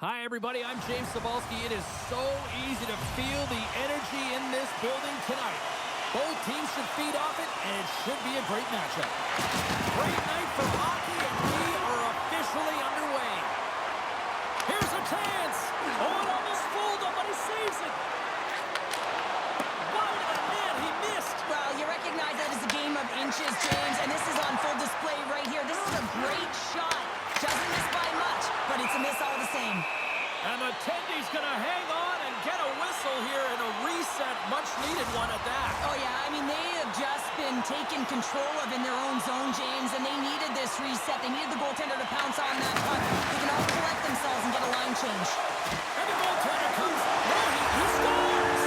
Hi, everybody. I'm James Cebulski. It is so easy to feel the energy in this building tonight. Both teams should feed off it, and it should be a great matchup. Great night for hockey, and we are officially underway. Here's a chance. Oh, it almost fooled him, but he saves it. Wide of the net, he missed. Well, you recognize that as a game of inches, James, and this is on full display right here. This is a great shot. Doesn't miss by much, but it's a miss all the same. And the Tendy's going to hang on and get a whistle here and a reset, much-needed one at that. Oh, yeah, I mean, they have just been taken control of in their own zone, James, and they needed this reset. They needed the goaltender to pounce on that puck. They can all collect themselves and get a line change. And the goaltender comes. Oh, he scores!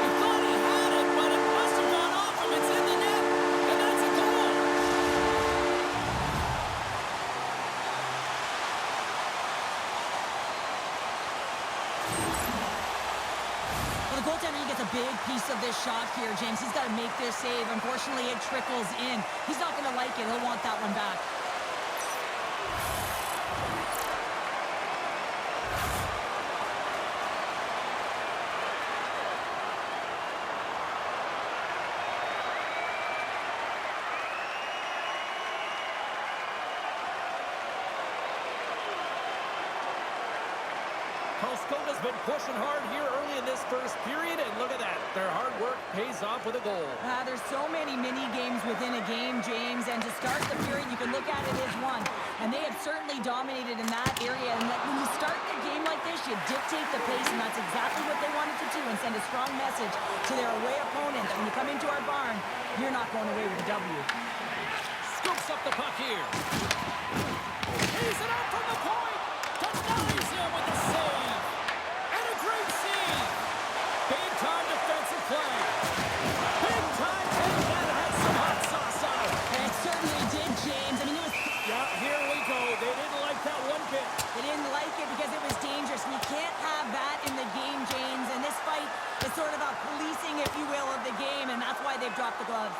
He thought he had it, but it must have gone off him. It's in the net, and that's a goal. Well, the goaltender, he gets a big piece of this shot here, James. He's got to make this save. Unfortunately, it trickles in. He's not going to like it. He'll want that one back. Karlskoga's been pushing hard here early in this first period, and look at that. Their hard work pays off with a goal. There's so many mini-games within a game, James, and to start the period, you can look at it as one. And they have certainly dominated in that area, and that when you start the game like this, you dictate the pace, and that's exactly what they wanted to do and send a strong message to their away opponent that when you come into our barn, you're not going away with a W. Scoops up the puck here. He's it up from the point. Denies him with the save. And a great save. Big-time defensive play. Big-time take that had some hot sauce on it. And it certainly did, James. I mean, it was... Yeah, here we go. They didn't like that one bit. They didn't like it because it was dangerous, and you can't have that in the game, James. And this fight is sort of a policing, if you will, of the game, and that's why they've dropped the gloves.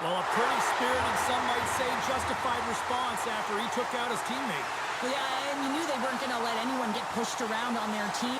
Well, a pretty spirited, some might say, justified response after he took out his teammate. Well, yeah, and you knew they weren't going to let anyone get pushed around on their team.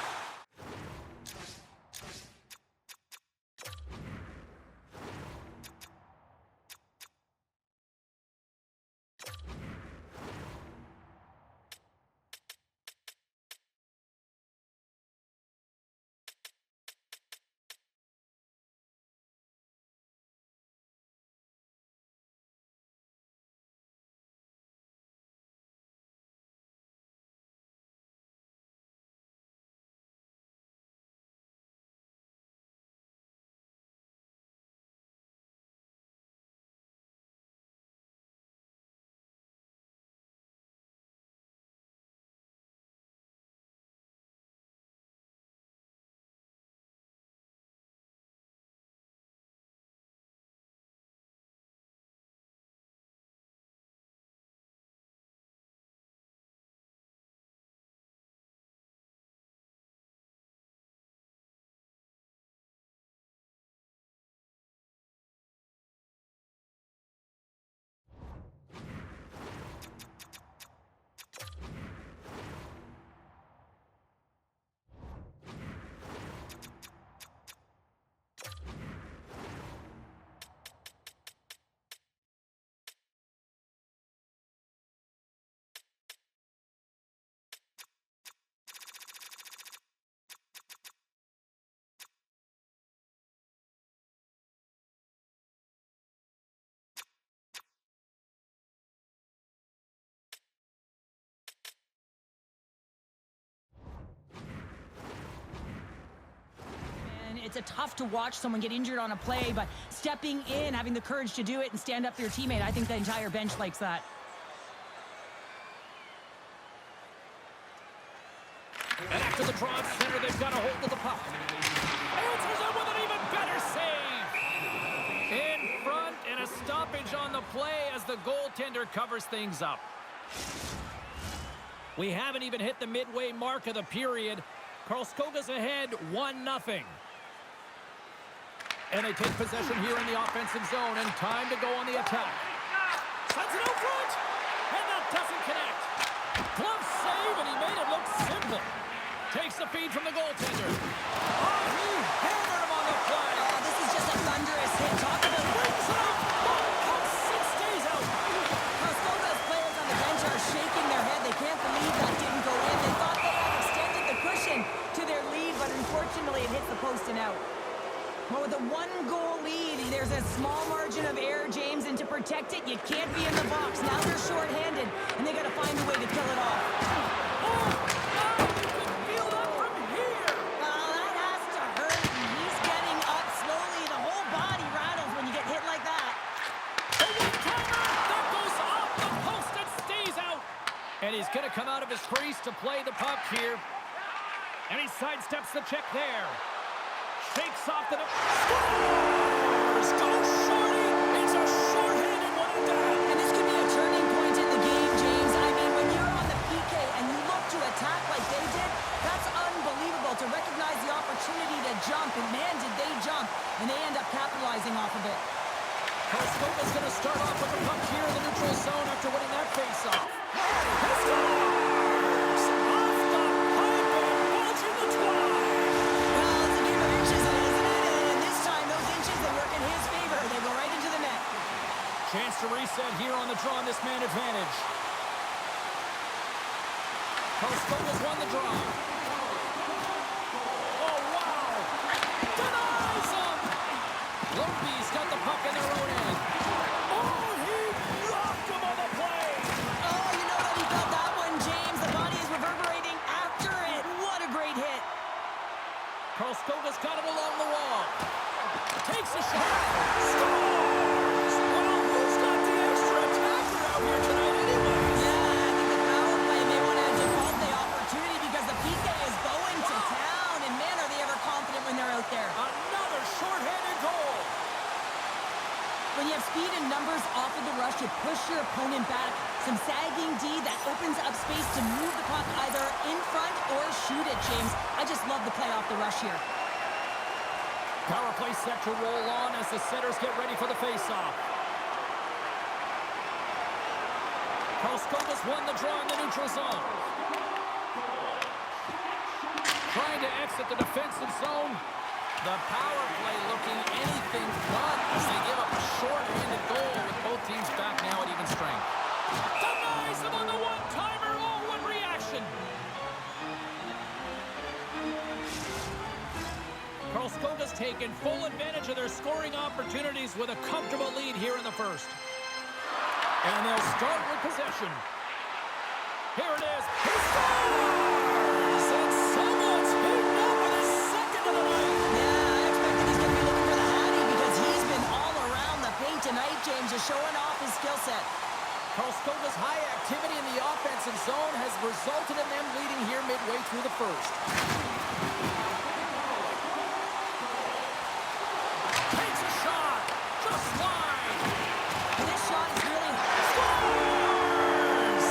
It's tough to watch someone get injured on a play, but stepping in, having the courage to do it and stand up for your teammate, I think the entire bench likes that. And after the draw at center, they've got a hold of the puck. Answers it with an even better save. In front, and a stoppage on the play as the goaltender covers things up. We haven't even hit the midway mark of the period. Karlskoga's ahead 1-0. And they take possession here in the offensive zone, and time to go on the attack. Sends it out front, and that doesn't connect. Glove save, and he made it look simple. Takes the feed from the goaltender. Oh, he hammered him on the play. Oh, this is just a thunderous hit. Talk about Brings it up. Oh, it stays out. Karlskoga's players on the bench are shaking their head. They can't believe that didn't go in. They thought they had extended the cushion to their lead, but unfortunately it hits the post and out. Well, with a one-goal lead, there's a small margin of error, James, and to protect it, you can't be in the box. Now they're shorthanded, and they got to find a way to kill it off. Oh, you can feel that from here. Well, that has to hurt. He's getting up slowly. The whole body rattles when you get hit like that. The one-timer that goes off the post and stays out. And he's going to come out of his crease to play the puck here. And he sidesteps the check there. Shakes off the... Scores! Go Shorty! It's a shorthanded one and down. And this could be a turning point in the game, James. I mean, when you're on the PK and you look to attack like they did, that's unbelievable to recognize the opportunity to jump. And man, did they jump. And they end up capitalizing off of it. Karlskoga's going to start off with the puck here in the neutral zone after winning that faceoff. Chance to reset here on the draw on this man advantage. Karlskoga's won the draw. Oh, wow! Denies him! Lumby's got the puck in their own end. Oh, he rocked him on the play! Oh, you know that he felt that one, James. The body is reverberating after it. What a great hit. Karlskoga's got it along the wall. Takes a shot. Scores! Here tonight anyways. Yeah, I think the power play may want to default the opportunity because the PK is going to town. And man, are they ever confident when they're out there. Another shorthanded goal. When you have speed and numbers off of the rush, you push your opponent back. Some sagging D that opens up space to move the puck either in front or shoot it, James. I just love the play off the rush here. Power play set to roll on as the setters get ready for the faceoff. Karlskoga's won the draw in the neutral zone. Trying to exit the defensive zone. The power play looking anything but as they give up a short-handed goal with both teams back now at even strength. Denies him on the one-timer. Oh, what reaction! Karlskoga's taken full advantage of their scoring opportunities with a comfortable lead here in the first. And they'll start with possession. Here it is. He scores! And someone's beaten up with his second of the night. Yeah, I expected he's going to be looking for the Hattie because he's been all around the paint tonight, James, just showing off his skill set. Karlskoga's high activity in the offensive zone has resulted in them leading here midway through the first. Takes a shot. Just wide. And this shot is really... Scores!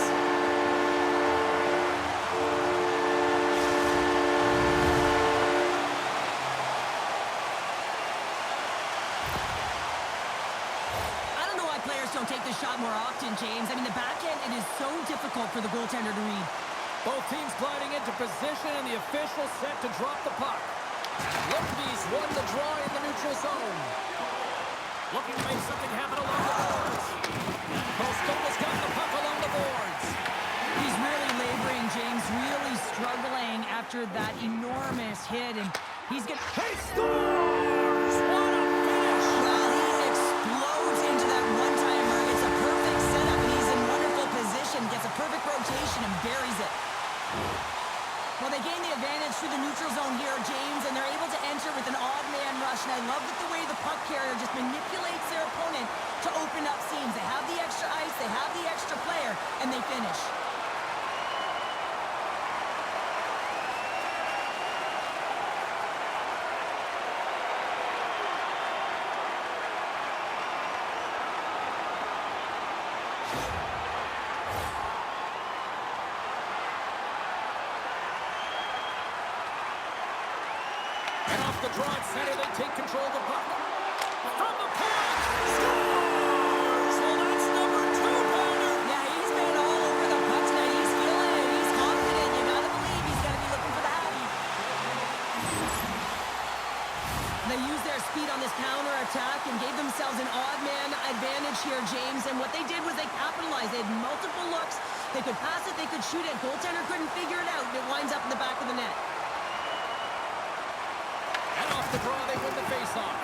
I don't know why players don't take this shot more often, James. I mean, the backhand, it is so difficult for the goaltender to read. Both teams gliding into position, and the official set to drop the puck. Lumby's won the draw in the neutral zone. Looking to make something happen along the boards. Karlskoga's got the puck along the boards. He's really laboring, James, really struggling after that enormous hit, and he's going to... He scores! What a finish! Well, he explodes into that one-timer. It's a perfect setup, and he's in wonderful position, gets a perfect rotation, and buries it. Well, they gain the advantage through the neutral zone here, James, and they're able to enter with an odd man rush. And I love that the way the puck carrier just manipulates their opponent to open up seams. They have the extra ice, they have the extra player, and they finish. And off the draw at center, they take control of the puck. From the point! Scores! Well, that's number 2, Pounder! Yeah, he's been all over the puck tonight. He's feeling it. James, and what they did was they capitalized. They had multiple looks. They could pass it, they could shoot it. Goaltender couldn't figure it out, and it winds up in the back of the net. And off the draw, they win the faceoff.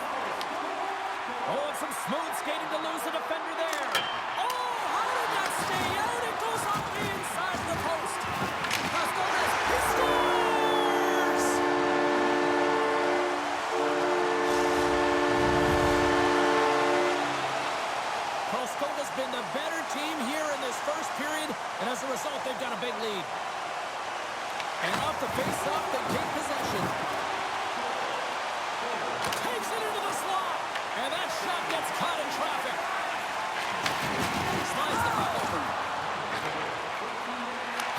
Oh, and some smooth skating to lose the defender there. Oh, how did that stay out? It goes off the inside of the post. Koskokas, he scores! Koskoka's been the better team here in this first period, and as a result, they've got a big lead. And off the face-off, they take possession. Takes it into the slot, and that shot gets caught in traffic. Slides the puck over.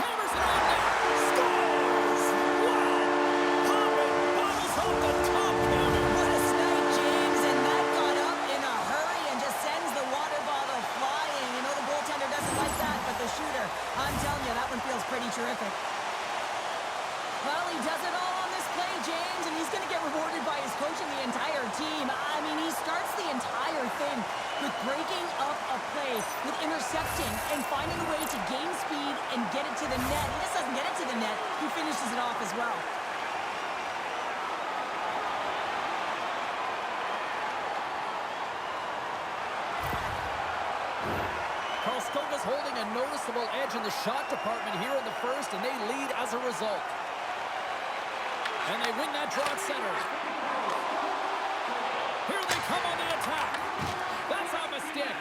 Hammers it on net. Scores! Wow! Popping bottles off the top counter. What a snipe, James, and that got up in a hurry and just sends the water bottle flying. You know the goaltender doesn't like that, but the shooter, I'm telling you, that one feels pretty terrific. Well, he does it all on this play, James, and he's going to get rewarded by his coach and the entire team. I mean, he starts the entire thing with breaking up a play, with intercepting and finding a way to gain speed and get it to the net. He just doesn't get it to the net. He finishes it off as well. Koskoka's holding a noticeable edge in the shot department here in the first, and they lead as a result. And they win that draw at center. Here they come on the attack. That's off a stick.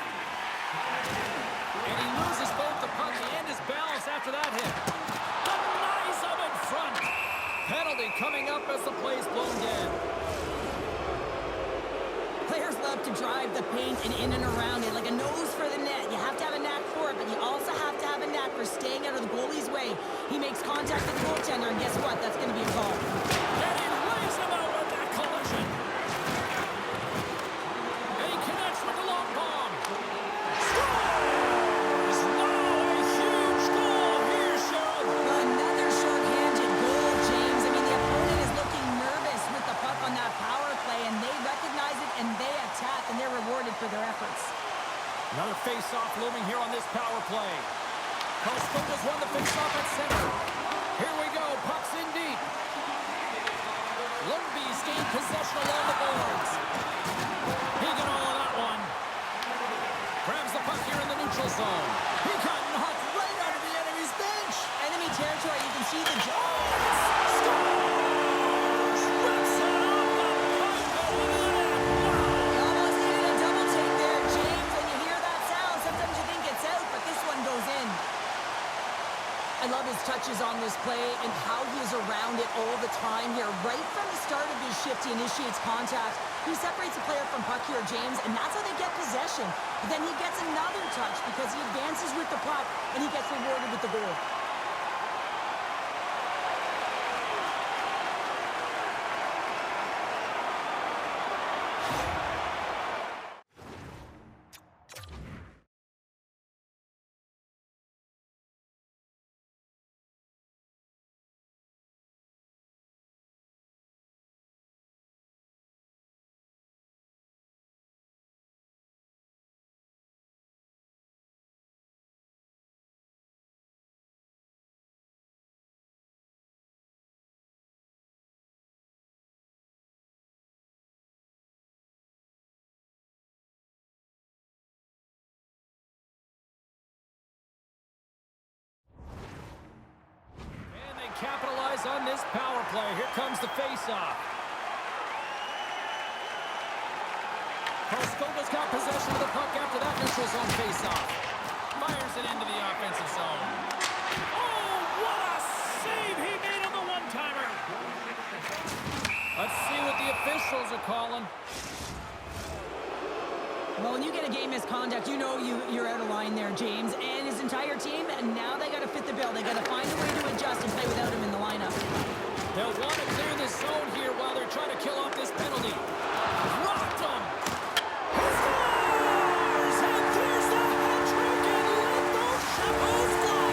And he loses both the puck and his balance after that hit. The nice up in front. Penalty coming up as the play's blown dead. Players love to drive the paint and in and around it like a nose for the net. You have to have a knack for it, but you also have to have a knack for staying out of the goalie's way. He makes contact with the goaltender, and guess what? That's going to be a goal. And he lays him out with that collision. And he connects with the long bomb. Scores! Wow, a huge goal here, Cheryl. Another short-handed goal, James. I mean, the opponent is looking nervous with the puck on that power play, and they recognize it, and they attack, and they're rewarded for their efforts. Another face-off looming here on this power play. Koskoka's won the face-off at center. Here we go, puck's in deep. Lundby's gained possession along the boards. He got all of that one. Grabs the puck here in the neutral zone. He got knocked right out of the enemy's bench. Enemy territory, you can see the Scores! Rips it off the puck over the net. Wow! You almost needed a double take there, James. When you hear that sound, sometimes you think it's out, but this one goes in. I love his touches on this play and how he is around it all the time here. Right from the start of his shift, he initiates contact. He separates the player from puck here, James, and that's how they get possession. But then he gets another touch because he advances with the puck, and he gets rewarded with the goal. Capitalize on this power play. Here comes the face-off. Koskoka's got possession of the puck after that neutral zone face-off. Fires it into the offensive zone. Oh, what a save he made on the one-timer. Let's see what the officials are calling. Well, when you get a game misconduct, you know you're out of line there, James. And his entire team, and now they got to fit the bill. They got to find a way to adjust and play without him in the lineup. They'll want to clear this zone here while they're trying to kill off this penalty. Rocked him. He scores! And there's the hat trick, and let those Shambles fly.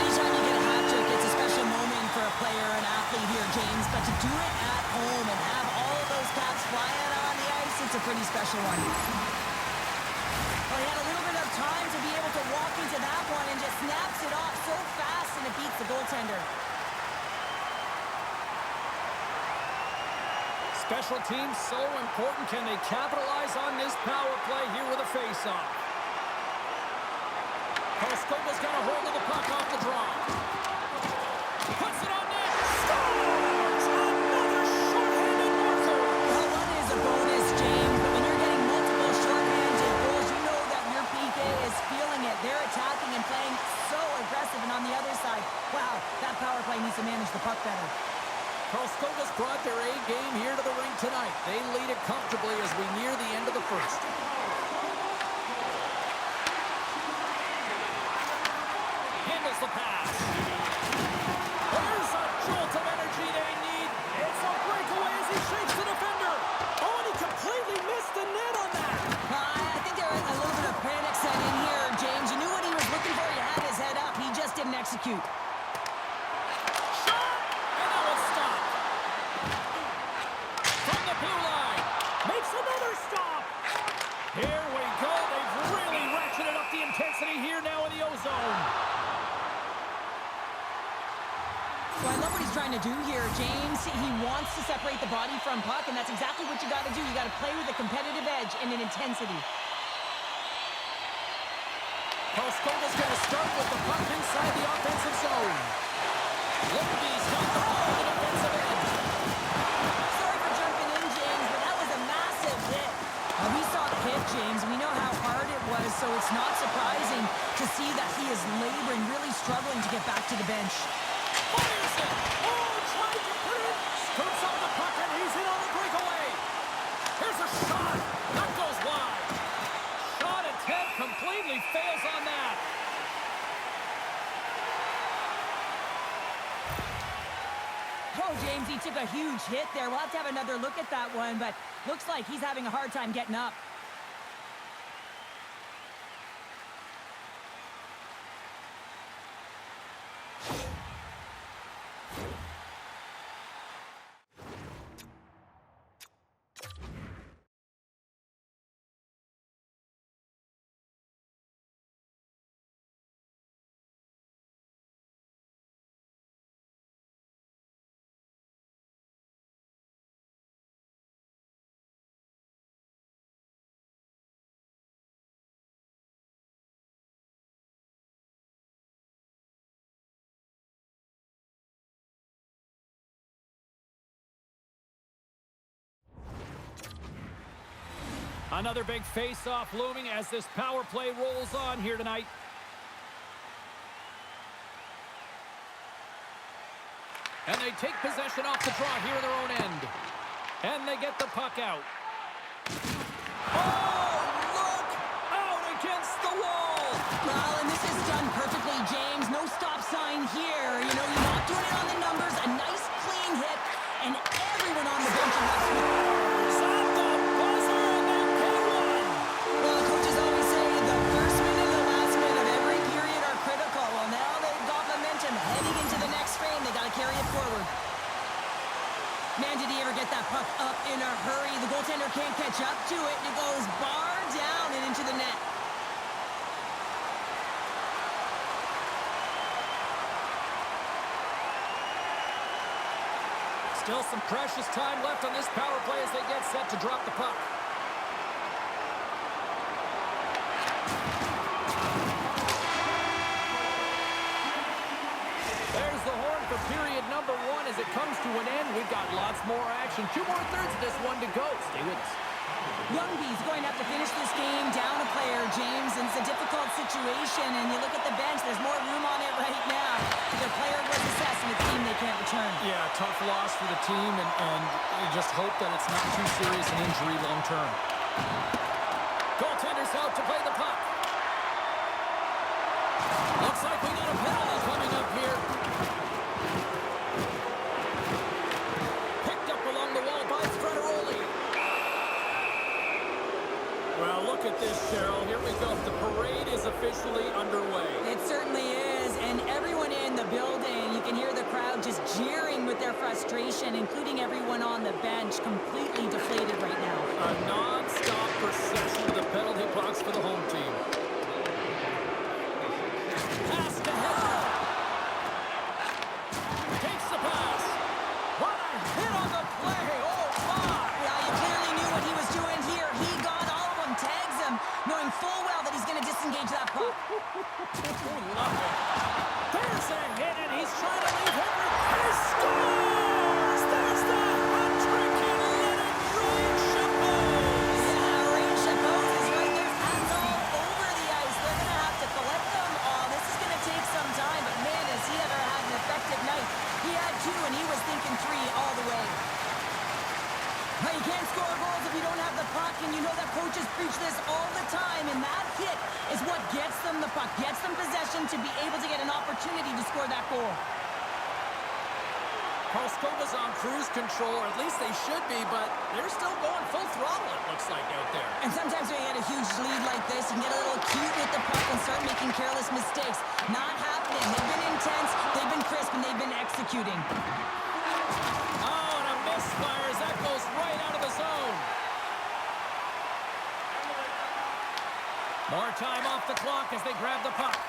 Anytime you get a hat trick, it's a special moment for a player, an athlete here, James. But to do it at home and have all of those caps flying out on the ice, it's a pretty special one. Well, he had a walking to that one and just snaps it off so fast, and it beats the goaltender. Special teams so important. Can they capitalize on this power play here with a face-off? Karlskoga's got a hold of the puck off the draw. Puts it on net. Scores! Another short-handed marker. Well, one is a bonus, James, but when you're getting multiple short-handed goals, you know that your PK is feeling it. They're attacking and playing so aggressive, and on the other side, wow, that power play needs to manage the puck better. Karlskoga's brought their A game here to the rink tonight. They lead it comfortably as we near the end of the first. Handles the pass. There's a jolt of energy they need. It's a breakaway as he shakes the defender. Oh, and he completely missed the net on that. I think there was a little bit of panic set in here, James. You knew what he was looking for. He had his head up. He just didn't execute. Here we go. They've really ratcheted up the intensity here now in the O-zone. Well, I love what he's trying to do here, James. He wants to separate the body from puck, and that's exactly what you got to do. You got to play with a competitive edge and an intensity. Karlskoga's going to start with the puck inside the offensive zone. Lindy's got the ball on the defensive end. Sorry for jumping in, James, but that was a massive hit. We saw the hit, James. We know how hard it was, so it's not surprising to see that he is laboring, really struggling to get back to the bench. Fires it! Oh, tried to put it! Scoops up the puck, and he's in on the breakaway! Here's a shot! That goes wide! Shot attempt completely fails on that! Oh, James, he took a huge hit there. We'll have to have another look at that one, but looks like he's having a hard time getting up. Another big face-off looming as this power play rolls on here tonight. And they take possession off the draw here in their own end. And they get the puck out. Oh, look! Out against the wall! Well, and this is done perfectly, James. No stop sign here. You know, you're not doing it on the numbers. A nice, clean hit. And everyone on the bench is carry it forward. Man, did he ever get that puck up in a hurry. The goaltender can't catch up to it. It goes bar down and into the net. Still some precious time left on this power play as they get set to drop the puck. Period number one as it comes to an end. We've got lots more action. 2 more thirds of this one to go. Stay with us. Youngby's going to have to finish this game down a player, James, and it's a difficult situation. And you look at the bench, there's more room on it right now. Their player was assessed and a team they can't return. Yeah, tough loss for the team, and you just hope that it's not too serious an injury long term. Goaltender's out to play the puck. Looks like we got a penalty coming up here. Well, look at this, Cheryl. Here we go. The parade is officially underway. It certainly is, and everyone in the building, you can hear the crowd just jeering with their frustration, including everyone on the bench, completely deflated right now. A non-stop procession to the penalty box for the home team. full well that he's going to disengage that puck. Love it. There's a hit, and he's trying to leave Henry. He scores! There's the hat trick, and let it rain Chapeaus! Yeah, Rain Chapeaus is right there. Hands all over the ice. They're going to have to collect them. Oh, this is going to take some time, but man, has he ever had an effective night. He had 2, and he was thinking 3 all the way. Now, you can't score goals if you don't have the puck, and you know that coaches preach this all the time, and that hit is what gets them the puck, gets them possession to be able to get an opportunity to score that goal. Karlskoga's on cruise control, or at least they should be, but they're still going full throttle, it looks like, out there. And sometimes when you get a huge lead like this, you can get a little cute with the puck and start making careless mistakes. Not happening. They've been intense, they've been crisp, and they've been executing. Oh, and a misfire as that goes right out of the zone. More time off the clock as they grab the puck.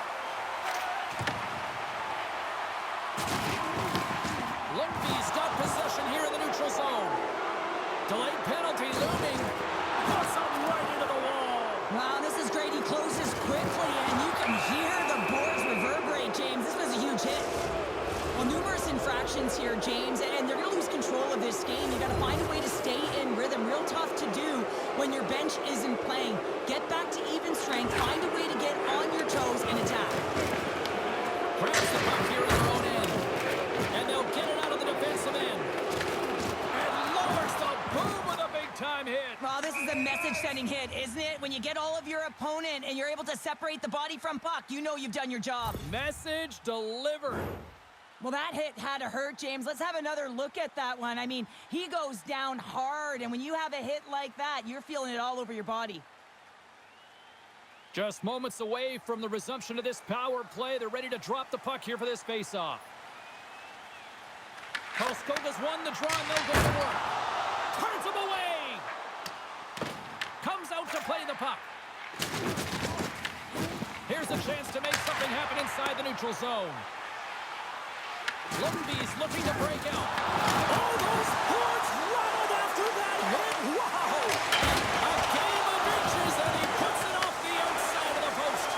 Lundby's got possession here in the neutral zone. Delayed penalty looming. Puts him right into the wall. Wow, this is great. He closes quickly, and you can hear the boards reverberate, James. This was a huge hit. Well, numerous infractions here, James, and they're going to lose control of this game. You got to find a way to stay in rhythm. Real tough to do when your bench isn't playing. Get back to even strength. Find a way to get on your toes and attack. Grabs the puck here in their own end. And they'll get it out of the defensive end. And lowers the boom with a big-time hit. Well, this is a message-sending hit, isn't it? When you get all of your opponent and you're able to separate the body from puck, you know you've done your job. Message delivered. Well, that hit had to hurt, James. Let's have another look at that one. I mean, he goes down hard, and when you have a hit like that, you're feeling it all over your body. Just moments away from the resumption of this power play. They're ready to drop the puck here for this face-off. Karlskoga's won the draw, and they'll go to work. Turns him away. Comes out to play the puck. Here's a chance to make something happen inside the neutral zone. Lundby's looking to break out. Oh, those boards rattled after that hit. Wow! A game of inches, and he puts it off the outside of the post.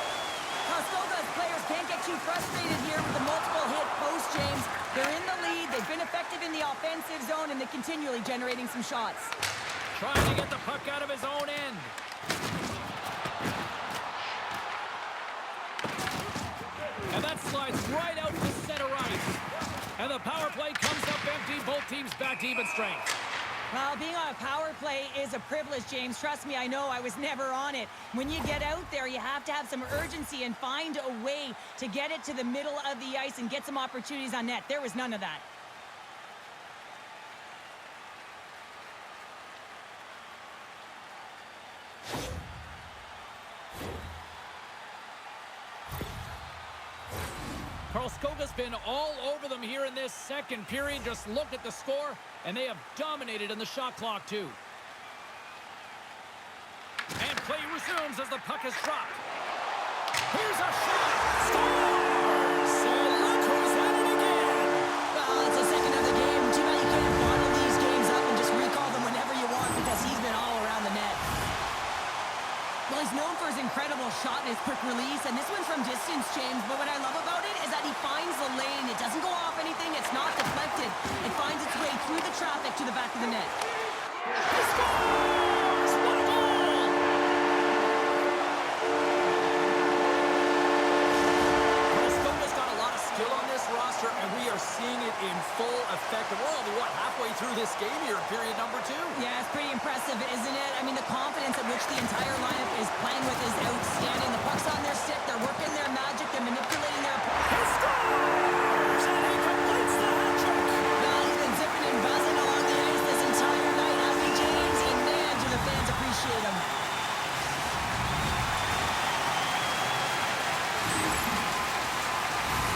Karlskoga's players can't get too frustrated here with the multiple hit post, James. They're in the lead, they've been effective in the offensive zone, and they're continually generating some shots. Trying to get the puck out of his own end. And that slides right out to center ice. And the power play comes up empty. Both teams back to even strength. Well, being on a power play is a privilege, James. Trust me, I know. I was never on it. When you get out there, you have to have some urgency and find a way to get it to the middle of the ice and get some opportunities on net. There was none of that. Karlskoga's been all over them here in this second period. Just look at the score, and they have dominated in the shot clock, too. And play resumes as the puck is dropped. Here's a shot. Scores! And look who's at it again. Well, it's the second of the game. Too bad you can't bottle these games up and just recall them whenever you want because he's been all around the net. Well, he's known for his incredible shot and his quick release, and this one's from distance, James. But what I love about it is that he finds the lane. It doesn't go off anything. It's not deflected. It finds its way through the traffic to the back of the net. He scores! What a goal! Karlskoga's got a lot of skill on this roster, and we are seeing it in full effect. We're only, halfway through this game here, period number 2. Yeah, it's pretty impressive, isn't it? I mean, the confidence at which the entire lineup is playing with is outstanding. The puck's on their stick. They're working their magic. They're manipulating their opponent. He scores! And he completes the hat trick. Well, he's been zipping and buzzing along the ice this entire night, hasn't he, James? And man, do the fans appreciate him.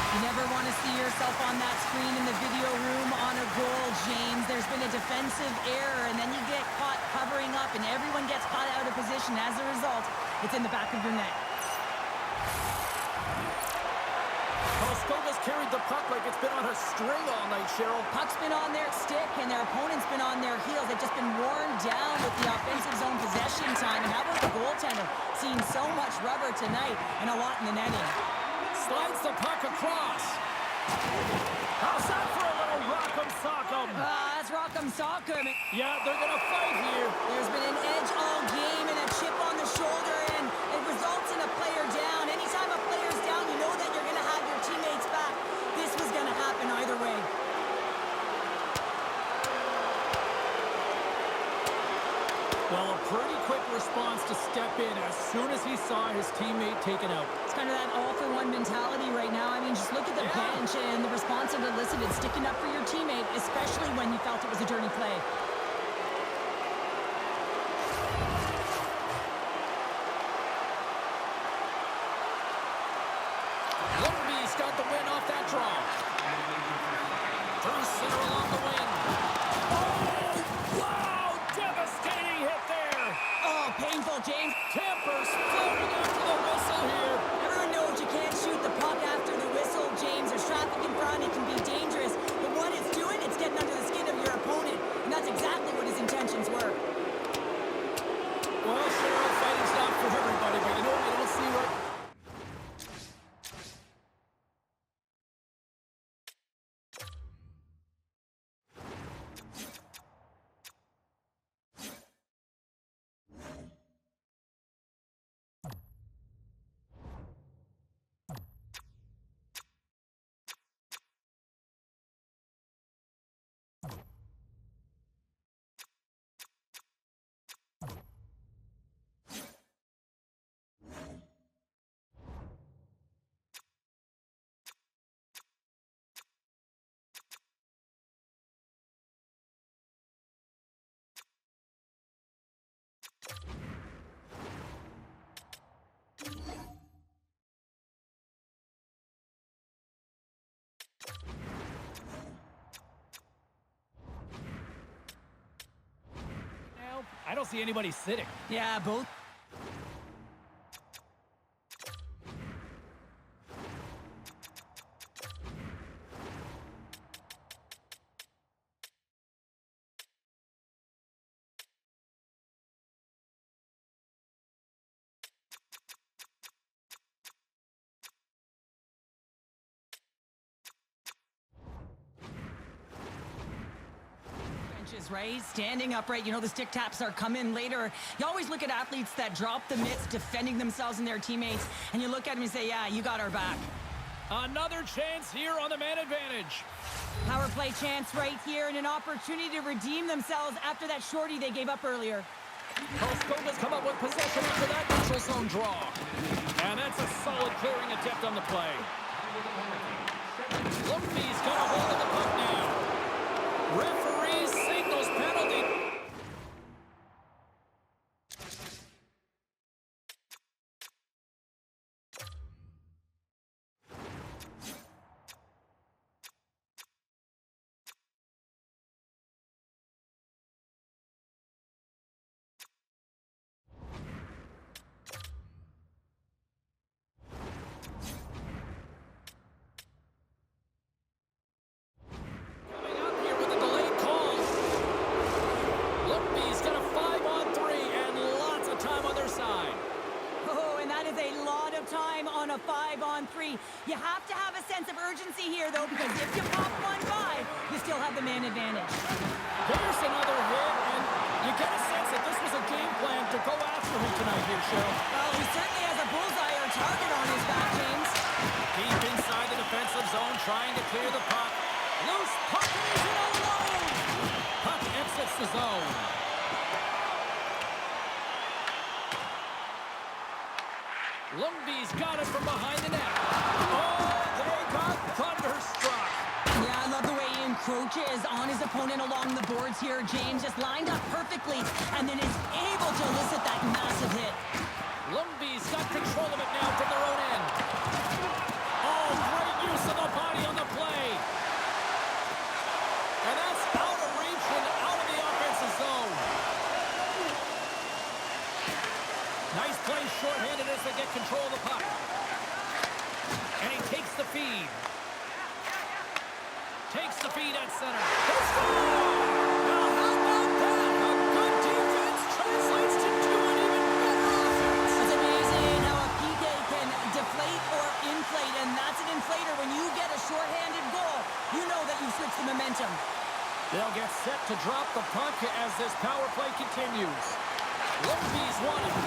You never want to see yourself on that screen in the video room on a goal, James. There's been a defensive error, and then you get caught covering up, and everyone gets caught out of position. As a result, it's in the back of your net. Karlskoga's carried the puck like it's been on a string all night, Cheryl. Puck's been on their stick, and their opponent's been on their heels. They've just been worn down with the offensive zone possession time. And how about the goaltender? Seeing so much rubber tonight and a lot in the netting. Slides the puck across. How's that for a little rock'em sock'em? That's rock'em sock'em. Yeah, they're going to fight here. There's been an edge all game and a chip on the shoulder, and it results in a player down. Anytime a player's down, you know that you're going to have your teammates back. This was going to happen either way. Well, a pretty quick response to step in as soon as he saw his teammate taken out. It's kind of that all-for-one mentality right now. I mean, just look at the bench and the response it elicited, sticking up for your teammate, especially when you felt it was a dirty play. Lumby's got the win off that draw. Through center along the wing. Oh, wow! Devastating hit there. Oh, painful, James. Tampers floating after the whistle here. Everyone knows you can't shoot the puck after the whistle, James. There's traffic in front. It can be dangerous. But what it's doing, it's getting under the skin of your opponent. And that's exactly what his intentions were. Well, Cheryl, fighting's not for everybody, but you know what? You don't see where... I don't see anybody sitting. Yeah, both. Right? Standing upright. You know the stick taps are coming later. You always look at athletes that drop the mitts, defending themselves and their teammates, and you look at them and say, yeah, you got our back. Another chance here on the man advantage. Power play chance right here and an opportunity to redeem themselves after that shorty they gave up earlier. Karlskoga's come up with possession after that neutral zone draw. And that's a solid clearing attempt on the play. Lumpy's got a hold of the puck now. Referee signals penalty. On a 5-on-3. You have to have a sense of urgency here, though, because if you pop one by, you still have the man advantage. There's another hit, and you get a sense that this was a game plan to go after him tonight here, Cheryl. Well, he certainly has a bullseye or target on his back, James. Deep inside the defensive zone, trying to clear the puck. Loose puck, and he's in alone! Puck exits the zone. Lumby's got it from behind the net. Oh, they got thunderstruck. Yeah, I love the way he encroaches on his opponent along the boards here. James just lined up perfectly and then is able to elicit that massive hit. Lumby's got control of it now from their own end. Oh, great use of the body on the play. And that's out of reach and out of the offensive zone. Nice play shorthanded as they get control of the puck. And he takes the feed. Takes the feed at center. They score! Now how about that? A good defense translates to an even better offense. It's amazing how a PK can deflate or inflate, and that's an inflator. When you get a shorthanded goal, you know that you've switched the momentum. They'll get set to drop the puck as this power play continues. Loki's won it.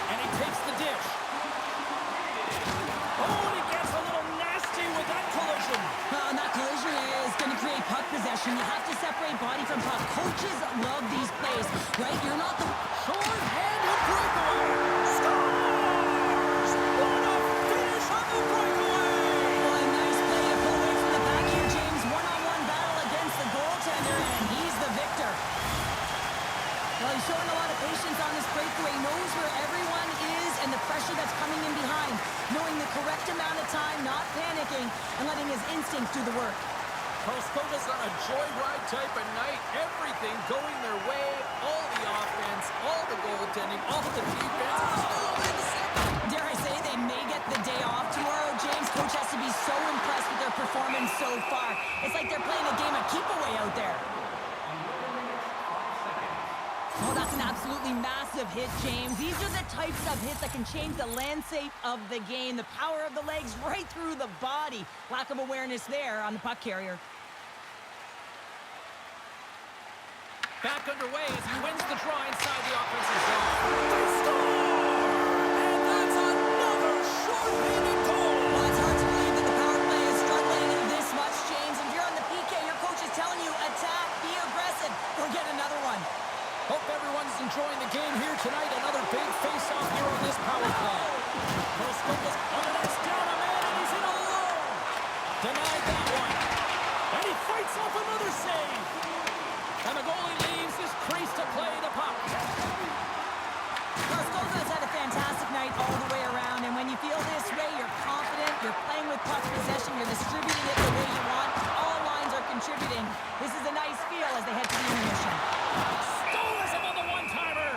And he takes the dish. Oh, and he gets a little nasty with that collision. And that collision is going to create puck possession. You have to separate body from puck. Coaches love these plays, right? You're not the short-handed breakaway. Scores! What a finish on the breakaway! Well, a nice play to pull away from the back here, James. One-on-one battle against the goaltender, and he's the victor. Well, he's showing a lot of patience on this breakaway. Knows where everyone is and the pressure that's coming in behind. Knowing the correct amount of time, not panicking, and letting his instincts do the work. Karlskoga's on a joyride type of night. Everything going their way. All the offense, all the goaltending, all the defense. Dare I say they may get the day off tomorrow, James. Coach has to be so impressed with their performance so far. It's like they're playing a game of keep-away out there. Oh, that's an absolutely massive hit, James. These are the types of hits that can change the landscape of the game. The power of the legs right through the body. Lack of awareness there on the puck carrier. Back underway as he wins the draw inside the offensive zone. They score! And that's another short-handed goal! Well, it's hard to believe that the power play is struggling this much, James. And if you're on the PK, your coach is telling you, attack, be aggressive, or get another one. Hope everyone's enjoying the game here tonight. Another big face-off here on this power play. Karlskoga's down a man, and he's in alone. Denied that one. And he fights off another save. And the goalie leaves his crease to play the puck. Karlskoga's had a fantastic night all the way around. And when you feel this way, you're confident, you're playing with puck possession, you're distributing it the way you want. All lines are contributing. This is a nice feel as they head to the intermission. Scores him on the one-timer.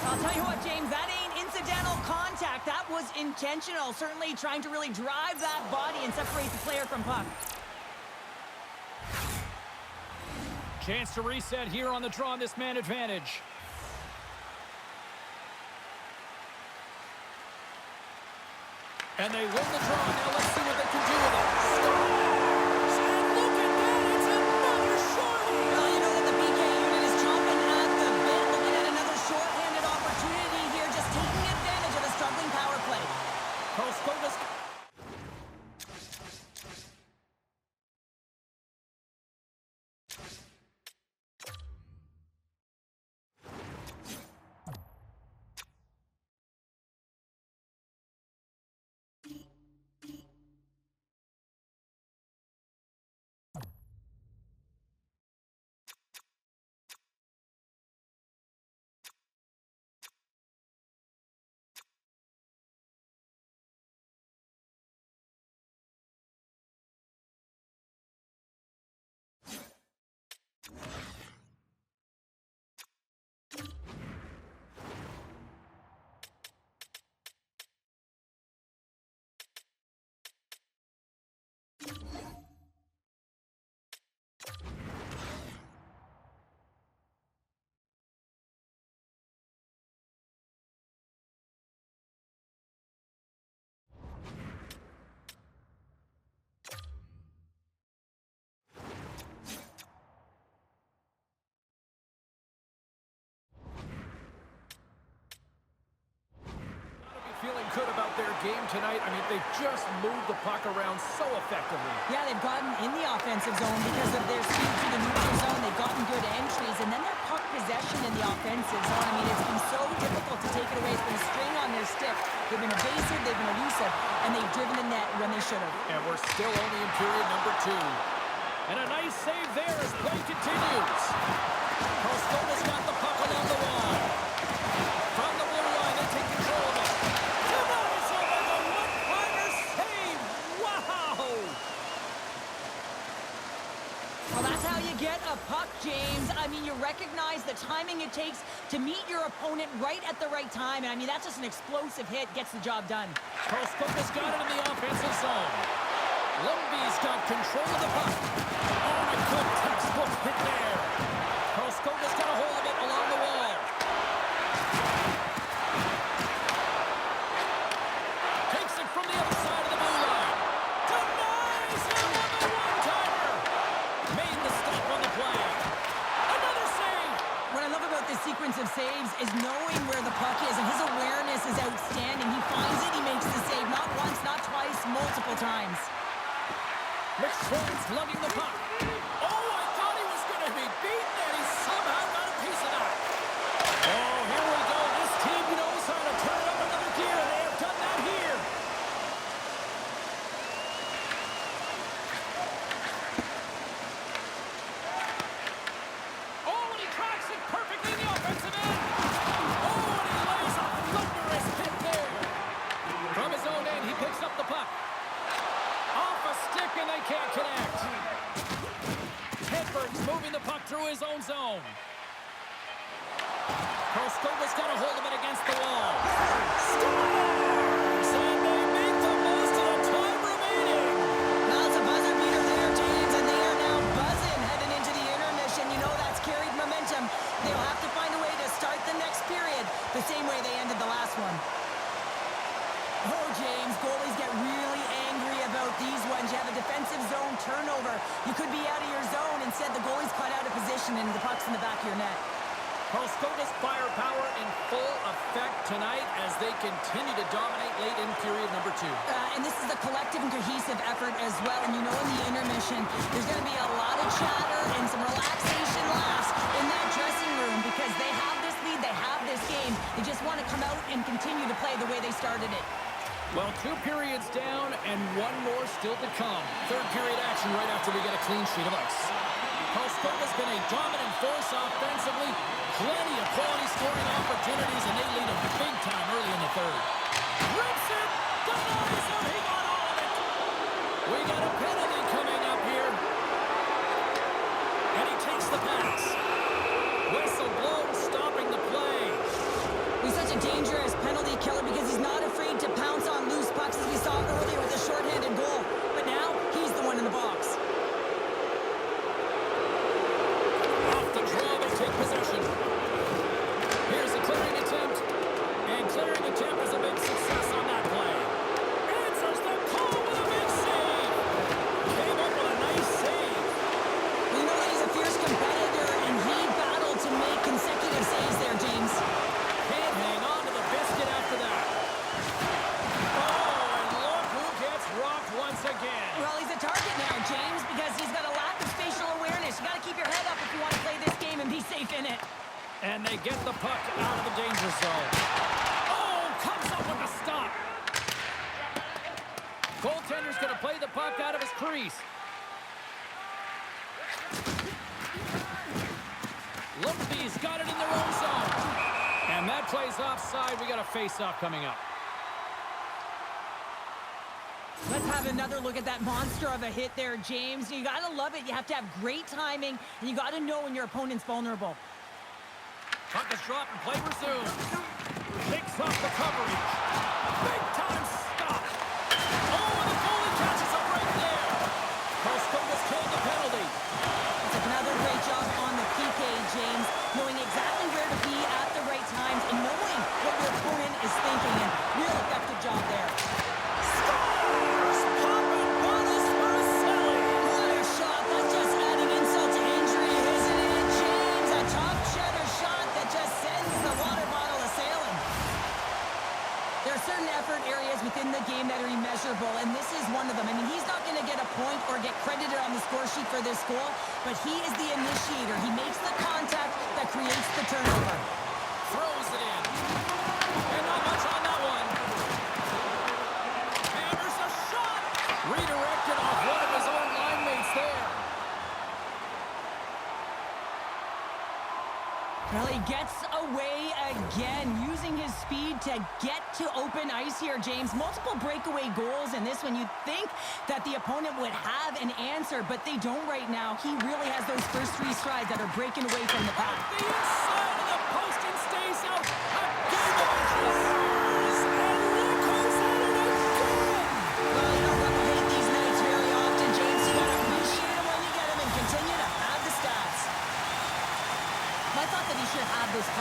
I'll tell you what, James, that ain't incidental contact. That was intentional. Certainly trying to really drive that body and separate the player from puck. Chance to reset here on the draw on this man advantage. And they win the draw. Now let's see what they can do with it. Scores! And look at that. It's another shorty. Well, you know that the PK unit is chomping at the bit, looking at another short-handed opportunity here, just taking advantage of a struggling power play. Karlskoga's... feeling good about their game tonight. I mean, they've just moved the puck around so effectively. Yeah, they've gotten in the offensive zone because of their speed to the neutral zone. They've gotten good entries, and then their puck possession in the offensive zone. I mean, it's been so difficult to take it away. It's been a string on their stick. They've been evasive, they've been elusive, and they've driven the net when they should have. And we're still only in period number 2. And a nice save there as play continues. Karlskoga's got the puck along the wall. From the blue line, they take control of it. Denies him with a one-pointer save. Wow! Well, that's how you get a puck, James. I mean, you recognize the timing it takes to meet your opponent right at the right time. And, I mean, that's just an explosive hit. Gets the job done. Karlskoga's got it in the offensive zone. Lumby's got control of the puck. Oh, a good textbook hit there. Karlskoga's got a hold of it along the wall. Takes it from the other side of the blue line. Denies him on the one-timer. Made the stop on the play. Another save. What I love about this sequence of saves is knowing where the puck is, and his awareness is outstanding. He finds it, he makes the save, not once, not twice, multiple times. McSwain's lugging the puck. Oh, I thought he was going to be beaten, and he somehow got a piece of that. Oh, here we go. This team knows how to turn up another gear, and they have done that here. Oh, and he tracks it perfectly in the offensive end. Oh, and he lays a thunderous hit there. From his own end, he picks up the puck. Off a stick, and they can't connect. Hedberg's moving the puck through his own zone. Karlskoga's got a hold of it against the wall. Scores! And they make the most of the time remaining. Well, it's a buzzer beater there, James, and they are now buzzing heading into the intermission. You know that's carried momentum. They'll have to find a way to start the next period the same way they ended the last one. Oh, James, goalies get really angry about these ones. You have a defensive zone turnover. You could be out of your zone. Instead, the goalie's cut out of position and the puck's in the back of your net. Karlskoga's firepower in full effect tonight as they continue to dominate late in period number 2. And this is a collective and cohesive effort as well. And you know in the intermission, there's going to be a lot of chatter and some relaxation laughs in that dressing room because they have this lead, they have this game. They just want to come out and continue to play the way they started it. Well, 2 periods down and 1 more still to come. Third period action right after we get a clean sheet of ice. Karlskoga's been a dominant force offensively. Plenty of quality scoring opportunities, and they lead them big time early in the third. Rips it! Denies him! He got all of it! We got a penalty coming up here. And he takes the pass. Whistle blown, stopping the play. He's such a dangerous penalty killer because he's not afraid to pounce on loose pucks as we saw earlier with a shorthanded goal. But now, he's the one in the box. Off the draw, they take possession. Here's a clearing attempt. And clearing attempt is a big success on that play. Answers the call with a big save. Came up with a nice save. We know that he's a fierce competitor, and he battled to make consecutive saves there, James. Can't hang on to the biscuit after that. Oh, and look who gets rocked once again. Well, he's a target now, James, because he's got a lack of spatial awareness. You got to keep your head up if you want to play this game and be safe in it. And they get the puck out of the danger zone. Oh, comes up with a stop. Goaltender's going to play the puck out of his crease. Lumby's got it in their own zone. And that plays offside. We got a face-off coming up. Let's have another look at that monster of a hit there, James. You got to love it. You have to have great timing, and you got to know when your opponent's vulnerable. Puck is dropped and play resumes. Picks off the coverage. Big time stop. Oh, and the goalie catches up right there. Karlskoga's killed the penalty. It's another great job on the PK, James, knowing exactly where to be at the right times and knowing what your opponent is thinking, and real effective job there. Scores! Papagonis Marcelli. What a shot. That's just adding insult to injury, isn't it, James? A top cheddar shot that just sends the water bottle a-sailing. There are certain effort areas within the game that are immeasurable, and this is one of them. I mean, he's not going to get a point or get credited on the score sheet for this goal, but he is the initiator. He makes the contact that creates the turnover. Throws it in. And not much on that one. Hammers a shot. Redirected off one of his own line mates there. Well, he gets away again, using his speed to get to open ice here, James. Multiple breakaway goals in this one. You'd think that the opponent would have an answer, but they don't right now. He really has those first 3 strides that are breaking away from the pack. The inside of the post and stays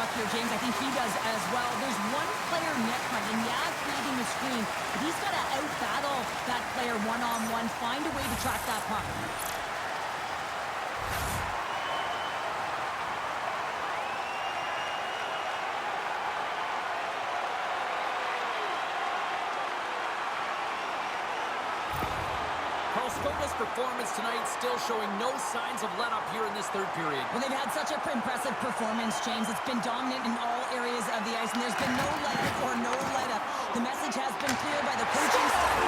puck here, James. I think he does as well. There's one player net front, and creating the screen. But he's got to out-battle that player one-on-one, find a way to track that puck. Karlskoga's performance tonight still showing no signs of let-up here in this third period. Well, they've had such an impressive performance, James. It's been dominant in all areas of the ice, and there's been no let-up or no let-up. The message has been clear by the coaching staff.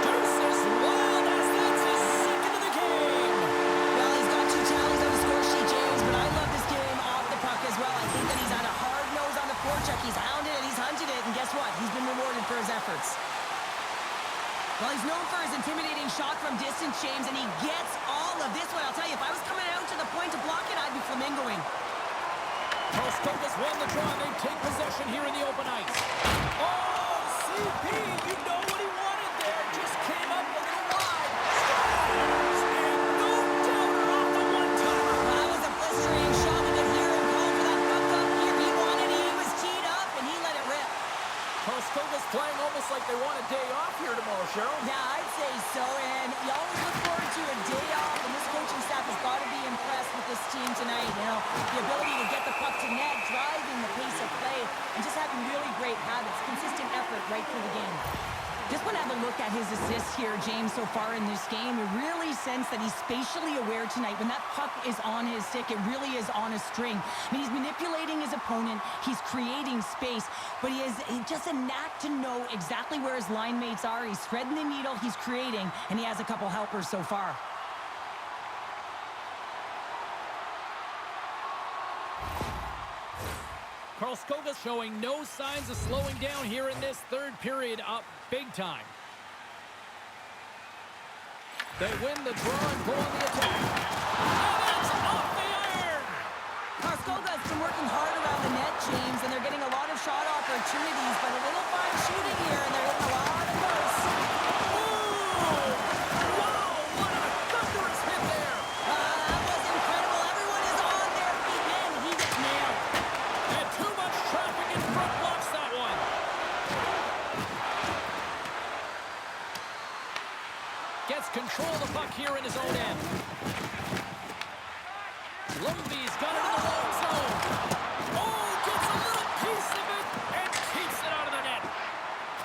Deuces wild as that's his second of the game. Well, he's got 2 tallies on the score sheet, James, but I love this game off the puck as well. I think that he's had a hard nose on the forecheck. He's hounded it, he's hunted it, and guess what? He's been rewarded for his efforts. Well, he's known for his intimidating shot from distance, James, and he gets all of this one. I'll tell you, if I was coming out to the point to block it, I'd be flamingoing. Karlskoga's won the draw. They take possession here in the open ice. Oh, CP, you know what he wanted there. Just came up a little wide. Scores, and no doubter off the one-timer. That was a blistering shot. We could hear him call for that puck up here. He wanted it. He was teed up, and he let it rip. Karlskoga's playing almost like they want a day off here tomorrow, Cheryl. Yeah, I'd say so, and you always look forward to a day off, and this coaching staff has got to be impressed with this team tonight. You know, the ability to get the puck to net, driving the pace of play, and just having really great habits, consistent effort right through the game. Just want to have a look at his assists here, James, so far in this game. You really sense that he's spatially aware tonight. When that puck is on his stick, it really is on a string. I mean, he's manipulating his opponent. He's creating space, but he has just a knack to know exactly where his line mates are. He's threading the needle, he's creating, and he has a couple helpers so far. Karlskoga's showing no signs of slowing down here in this third period, up big time. They win the draw and go on the attack. And it's off the iron! Karlskoga's been working hard around the net, James, and they're getting a lot of shot opportunities, but a little fine shooting here, and they're hitting a lot of goals. Ooh! Wow, what a thunderous hit there! That was incredible. Everyone is on their feet, man. He gets nailed. And too much traffic in front blocks that one. Gets control of the puck here in his own end. Lundby's got it in the wrong zone. Oh, gets a little piece of it and keeps it out of the net.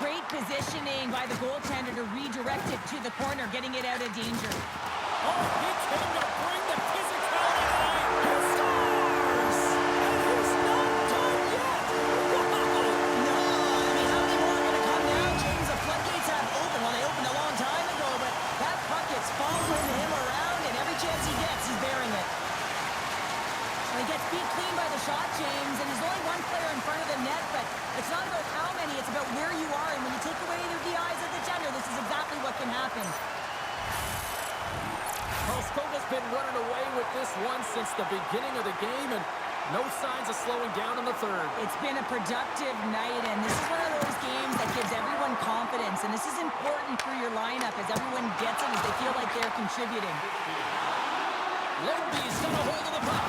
Great positioning by the goaltender to redirect it to the corner, getting it out of danger. Oh, he came to bring the physicality tonight. He scores! And he's not done yet. Wow! No, I mean, how many more are going to come now, James? The floodgates have opened. Well, they opened a long time ago, but that puck is following him around, and every chance he gets, he's bearing it. Well, he gets beat clean by the shot, James, and there's only one player in front of the net, but it's not about how many, it's about where you are, and when you take away the eyes of the tender, this is exactly what can happen. Karlskoga's been running away with this one since the beginning of the game, and no signs of slowing down in the third. It's been a productive night, and this is one of those games that gives everyone confidence, and this is important for your lineup as everyone gets it, as they feel like they're contributing. Lundby's got a hold of the puck.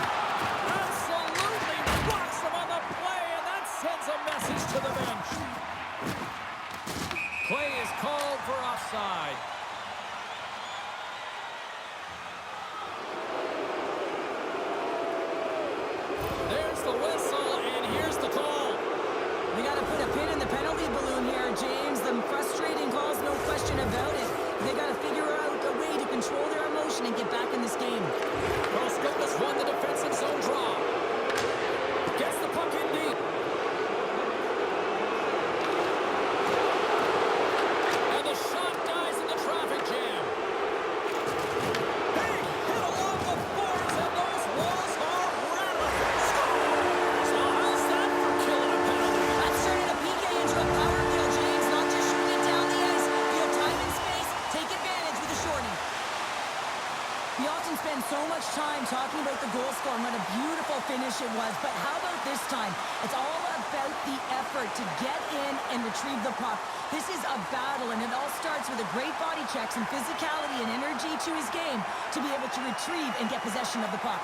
Absolutely rocks him on the play, and that sends a message to the bench. Play is called for offside. There's the whistle, and here's the call. We got to put a pin in the penalty balloon here, James. The frustrating calls, no question about it. They got to figure out a way to control their emotion and get back in this game. Karlskoga's won the defensive zone draw. Gets the puck in deep. And the shot dies in the traffic jam. Big hit along the boards, and those walls are rattling. Scores! Now how's that for killing a penalty? That's turning a PK into a power kill, James. Not just shooting it down the ice. You have time and space. Take advantage with a shorty. We often spend so much time talking about the goal score and what a beautiful finish it was, but how about this time? It's all about the effort to get in and retrieve the puck. This is a battle, and it all starts with a great body check, some physicality and energy to his game to be able to retrieve and get possession of the puck.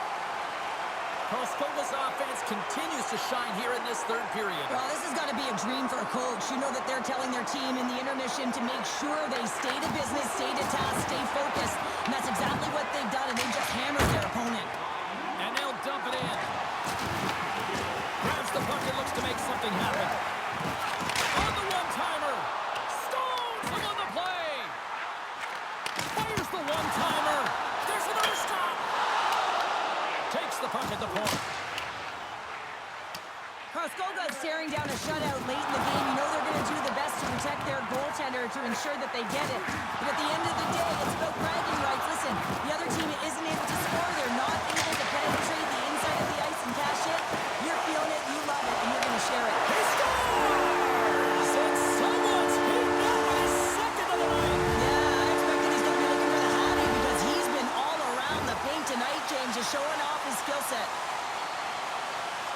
Karlskoga's offense continues to shine here in this third period. Well, this has got to be a dream for a coach. You know that they're telling their team in the intermission to make sure they stay to business, stay to task, stay focused. And that's exactly what they've done, and they just hammered their opponent. And they'll dump it in. Grabs the puck and looks to make something happen. On the one-timer. Stones him on the play. Fires the one-timer. There's another stop. Takes the puck at the point. Karlskoga is staring down a shutout late in the game. You know they're going to do the best to protect their goaltender to ensure that they get it. But at the end of the day, it's about bragging rights. Listen, the other team isn't able to score. They're not able to penetrate the inside of the ice and cash it. You're feeling it, you love it, and you're going to share it. He scores! And someone's hitting up his second of the night. Yeah, I expect that he's going to be looking for the hattie because he's been all around the paint tonight, James, just showing off his skill set.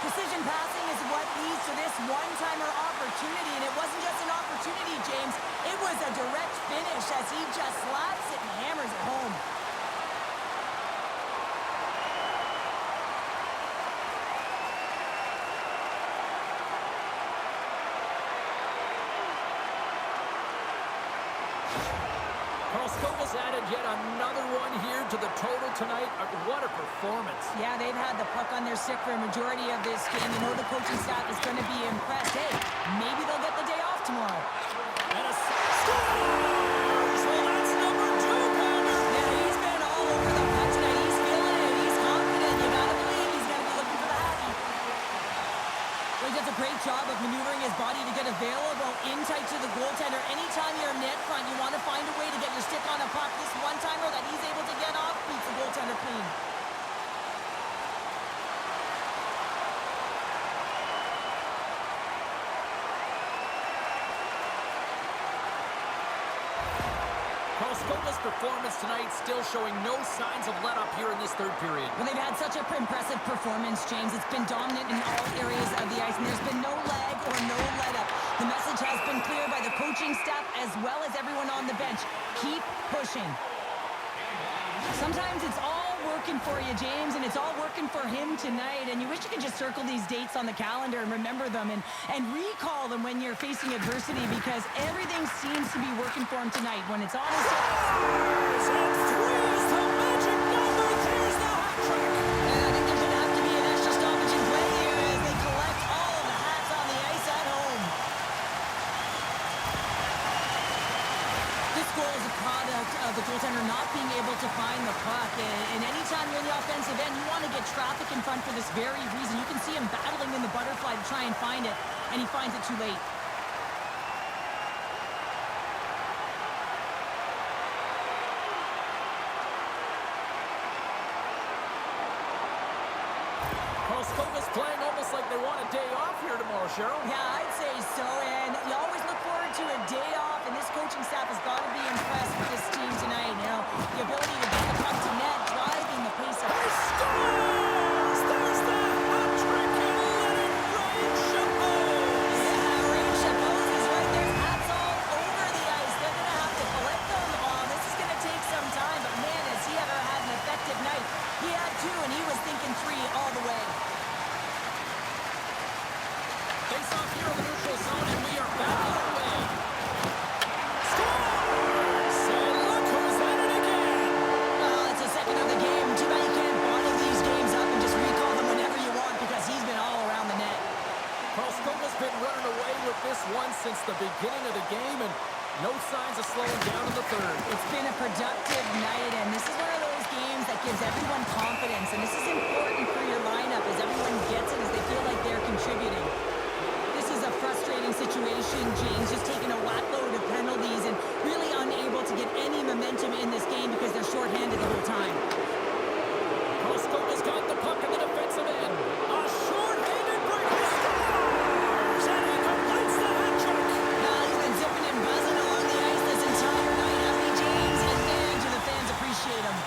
Precision passing is what leads to this one-timer opportunity, and it wasn't just an opportunity, James. It was a direct finish as he just slaps it and hammers it home. Karlskoga's added yet another one here to the total tonight. What a performance. Yeah, they've had the puck on their stick for a majority of this game. You know the coaching staff is going to be impressed. Hey, maybe they'll get the day off tomorrow. And a scores! Well, that's number 2, Palmer. Yeah, he's been all over the puck tonight. He's feeling it. He's confident. You got to believe he's going to be looking for the happy. Well, he does a great job of maneuvering his body to get available in tight to the goaltender. Anytime you're net front, you want to find a way to get your stick on a puck. This one-timer that he's able to get off beats the goaltender clean. Karlskoga's performance tonight still showing no signs of let-up here in this third period. Well, they've had such an impressive performance, James. It's been dominant in all areas of the ice, and there's been no lag or no let-up. The message has been clear by the coaching staff as well as everyone on the bench. Keep pushing. Sometimes it's all working for you, James, and it's all working for him tonight. And you wish you could just circle these dates on the calendar and remember them and recall them when you're facing adversity because everything seems to be working for him tonight. When it's all his... And 3 is the magic number. There's the hat trick. And I think there's going to have to be an extra stoppage in play here as they collect all of the hats on the ice at home. This goal is a product of the goaltender not being able to find the puck. And anytime you're in the offensive end, you want to get traffic in front for this very reason. You can see him battling in the butterfly to try and find it, and he finds it too late. Karlskoga's playing almost like they want a day off here tomorrow, Cheryl. Yeah, I'd say so, and you always look forward to a day off, and this coaching staff has got to be impressed with this team tonight. You know, the ability to get the puck to net, driving the pace of... He scores! There's the hat trick, and let it Ryan Chapeau! Yeah, Ray Chapeau is right there. Hats all over the ice. They're going to have to collect them all. This is going to take some time, but man, has he ever had an effective night. He had 2, and he was thinking 3 all the way. Face off here in the neutral zone, and we are back underway. Scores! And look who's at it again! Well, it's the second of the game. Too bad you can't bottle these games up and just recall them whenever you want because he's been all around the net. Karlskoga's been running away with this one since the beginning of the game, and no signs of slowing down in the third. It's been a productive night, and this is one of those games that gives everyone confidence, and this is important for your lineup as everyone gets it, as they feel like they're contributing. This is a frustrating situation, James, just taking a whack-load of penalties and really unable to get any momentum in this game because they're shorthanded the whole time. Karlskoga's got the puck in the defensive end. A short-handed break. He scores! And he completes the hat trick. Now he's been zipping and buzzing along the ice this entire night, hasn't he, James? And man, do the fans appreciate him.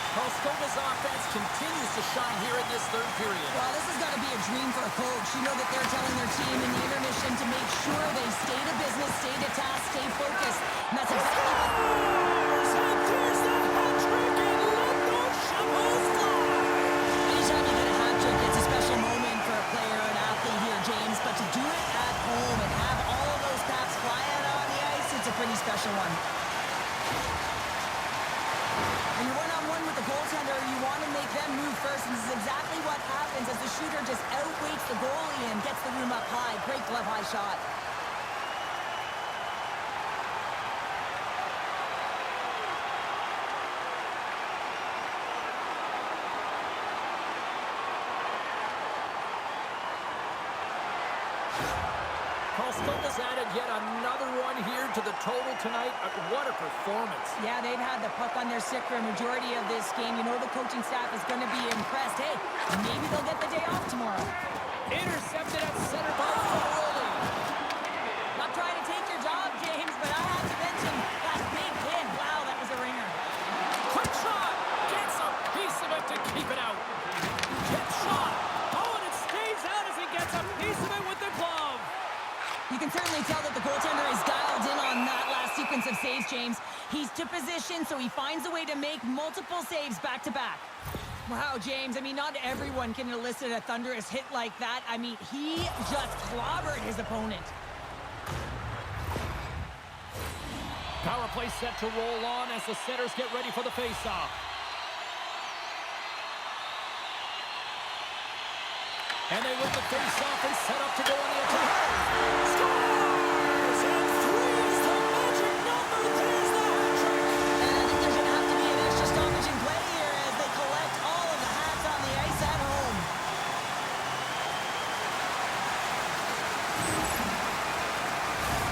Karlskoga's offense continues to shine here in this third period. Well, this has got to be a dream for a coach. You know that they're telling their team in the intermission to make sure they stay to business, pretty special one. When you're one-on-one with the goaltender, you want to make them move first, and this is exactly what happens as the shooter just outweights the goalie and gets the room up high. Great glove-high shot. Karlskoga's added yet another one here to the total tonight. What a performance. Yeah, they've had the puck on their stick for a majority of this game. You know the coaching staff is going to be impressed. Hey, maybe they'll get the day off tomorrow. Intercepted at center by Foley. Not trying to take your job, James, but I have to mention that big hit. Wow, that was a ringer. Quick shot. Gets a piece of it to keep it out. Hit shot. Oh, and it stays out as he gets a piece of it with the glove. You can certainly tell that the goaltender is dialed in on that last sequence of saves, James. He's to position, so he finds a way to make multiple saves back-to-back. Wow, James, I mean, not everyone can elicit a thunderous hit like that. I mean, he just clobbered his opponent. Power play set to roll on as the setters get ready for the face-off. And they win the face-off and set up to go on the attack. Scores! And three's the magic number. There's the hat trick. And I think there's going to have to be an extra stoppage in play here as they collect all of the hats on the ice at home.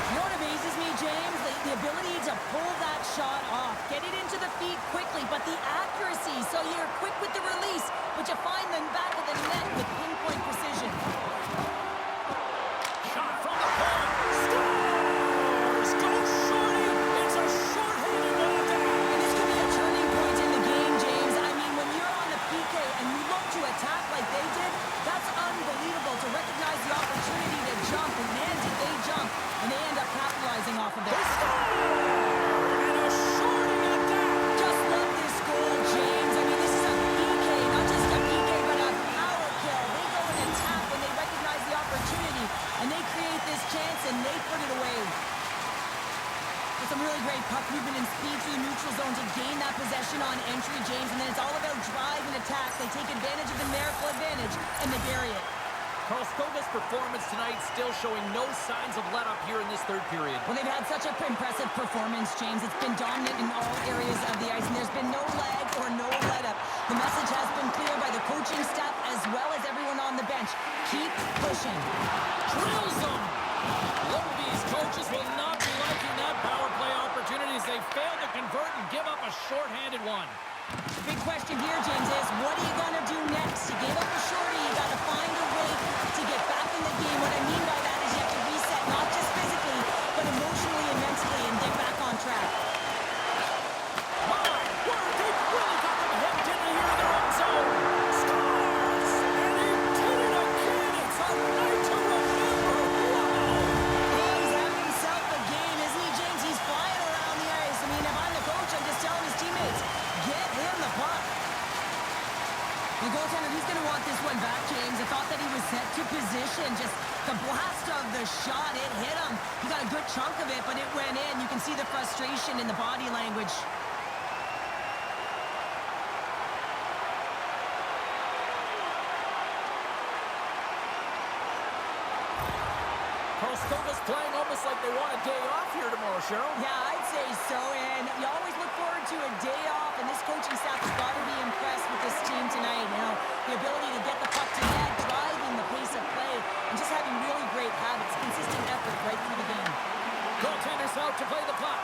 You know what amazes me, James? The ability to pull that shot off, get it into the feet quickly, but the accuracy. So you're quick with the release, but you find the back of the net with pinpoint precision. Shot from the point. Scores! Go Shorty! It's a short-handed goal down. And this could be a turning point in the game, James. I mean, when you're on the PK and you look to attack like they did, that's unbelievable to recognize the opportunity to jump. And man, did they jump. And they end up capitalizing off of it. They score! And a Shorty at that. Just love this goal, James. I mean, this is a PK, not just a PK, but a power kill. They go and attack when they recognize the opportunity, and they create this chance, and they put it away. With some really great puck movement and speed through the neutral zone to gain that possession on entry, James, and then it's all about drive and attack. They take advantage of the numerical advantage, and they bury it. Karlskoga's performance tonight still showing no signs of let-up here in this third period. Well, they've had such an impressive performance, James. It's been dominant in all areas of the ice, and there's been no lag or no let-up. The message has been clear by the coaching staff as well as everyone on the bench. Keep pushing. Drills them! Lumby's coaches will not be liking that power play opportunity as they fail to convert and give up a short-handed one. The big question here, James, is what are you going to do next? You gave up a shorty. You got to find a way to get back in the game. What I mean by that is you have to reset, not just physically, but emotionally and mentally, and get back on track. My word, they really got them hemmed in here in their own zone. Scores! And he did it again. It's a night to remember. Wow! He's having himself a game, isn't he, James? He's flying around the ice. I mean, if I'm the coach, I'm just telling his teammates, get him the puck. The goaltender, he's going to want this one back, James. I thought that he was set to position. Just the blast of the shot, it hit him. He got a good chunk of it, but it went in. You can see the frustration in the body language. Karlskoga's playing almost like they want a day off here tomorrow, Cheryl. Yeah, I'd say so, and you always look forward to a day off, and this coaching staff has got to be impressed with this team tonight. You know, the ability to get the puck to net, driving the pace of play, and just having really great habits, consistent effort right through the game. Goaltender's out to play the puck.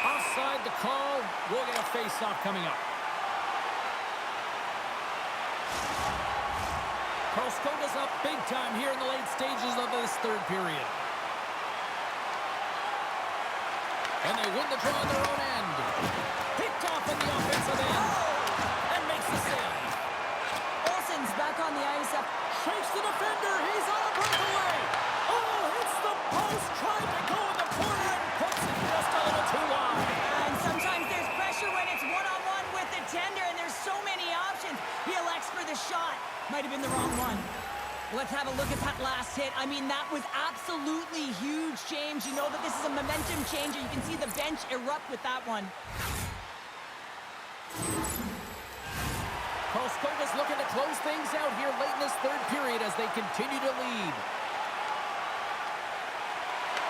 Offside the call. We'll get a face-off coming up. Karlskoga's up big time here in the late stages of this third period. And they win the draw on their own end. Picked off in the offensive end. And makes the save. Olsen's back on the ice. Shakes the defender. He's on a breakaway. Oh, hits the post. Tried to go in the corner and puts it just a little too wide. And sometimes there's pressure when it's one-on-one with the tender, and there's so many options. He elects for the shot. Might have been the wrong one. Let's have a look at that last hit. I mean, that was absolutely huge, James. You know that this is a momentum changer. You can see the bench erupt with that one. Karlskoga's looking to close things out here late in this third period as they continue to lead.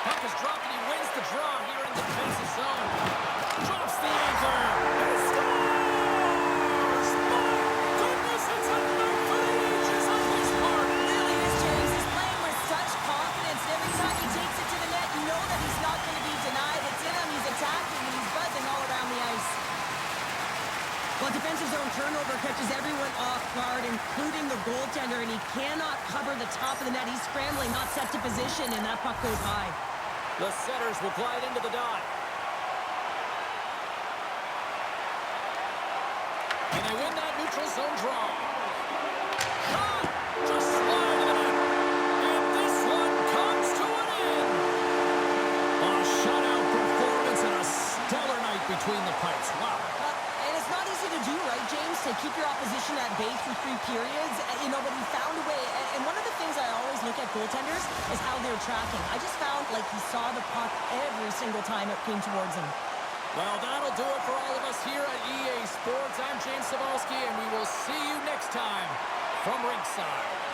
Puck is dropped and he wins the draw here in the defensive zone. Drops the anchor. And scores! My goodness, it's a night for the ages on his part. It really is, James. He's playing with such confidence. And every time he takes it to the net, you know that he's not going to be denied. It's in him. He's attacking and he's buzzing all around the ice. Well, defensive zone turnover catches everyone off guard, including the goaltender, and he cannot cover the top of the net. He's scrambling, not set to position, and that puck goes high. The setters will glide into the dot. And they win that neutral zone draw. Shot! Just slide to the net. And this one comes to an end. A shutout performance and a stellar night between the pipes. Wow. And it's not easy to do, right, James, to keep your opposition at bay for 3 periods, you know, but he found a way. And one of the things I always look at goaltenders is how they're tracking. I just found like he saw the puck every single time it came towards him. Well, that'll do it for all of us here at EA Sports. I'm James Cybulski, and we will see you next time from Rinkside.